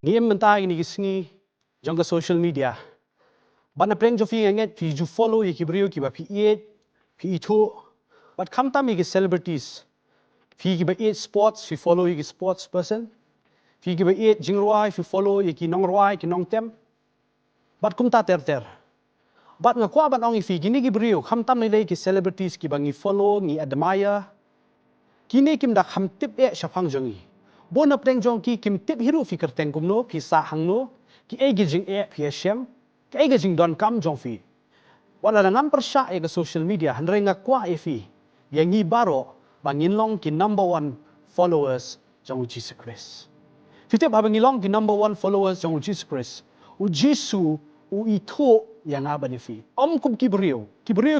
Ngiem mentah ini kisngi jong ke social media. Ban apreng jo fi nget fi ju follow ye kibrio ki ba fi eat fi itu. But kam tam ye celebrities. Fi ki ba eat sports fi follow ye sports person. Fi ki ba eat jingrwai fi follow ye ki nongrwai ki nongtem. But kum ta ter. But nga kwa ban ong fi gini kibrio kam tam ni ki celebrities ki ba ngi follow ngi admire. Kini kim dak ham tip shafang jongi. Bon apreng jong ki kim tip hiru fi kerteng kumno fi sa hangno ki gi jingeh jingiashem ki gi jing don kam jong fi. Wala ngam persya ke social media hanre nga kwa fi yang ngi baroh bangin long ki No.1 followers jong U Jisu Christ. Fitip habang long ki No.1 followers jong U Jisu Christ. U Jisu u itu yang aba ni fi. Kum kibrio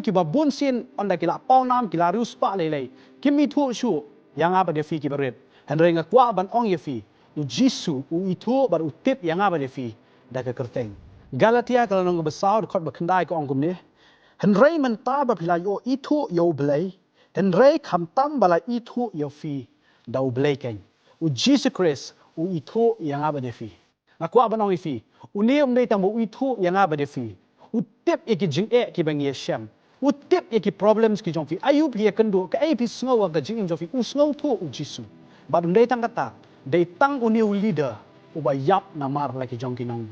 ki ba bunsin onda ki la paunam ki la rius pa lelei. Kim itu shu yang aba ni fi ki baret. Hanre nga kwa ban ong ye fi. U Jisu u itu bar u tip yang aba ni fi da ke kerteng. Galatia kalau nong besar kot bakendai ko ong kum ni. Hanre mentah ba pila yo itu yo belai. Hanre kam tam bala itu yo fi da u belai ken. U Jisu Christ u itu yang aba ni fi. Nga kwa ban ong ye fi. Uni dei tam u itu yang aba ni fi. U tip ye ki jingeh ki jingiashem. U tip ye ki problems ki jong fi. Ayub ye kendu ka iaphi sngewthuh ka jingeh jong fi. U sngewthuh u Jisu. But dei tang kata, dei tang uniu leader uba yap namar lagi jong ki nong.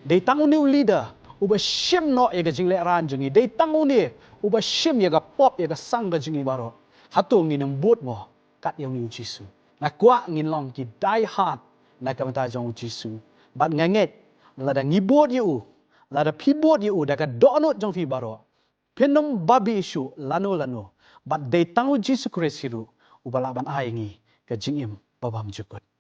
Dei tang uniu leader uba shim no ye ga jingle ran jongi. Dei tang uni uba shim ye ga pop ye ga sang ga jingi baroh. Hatu ngi nang but mo kat yang U Jisu. Na kwa ngin long ki die hard na kamata jong U Jisu. But nganget lada ngibot ye u, lada pibot ye u da ka donut jong fi baroh. Penom babi isu lano. But dei tang U Jisu Christ hiru uba laban ai ngi ka jingim babam jukut.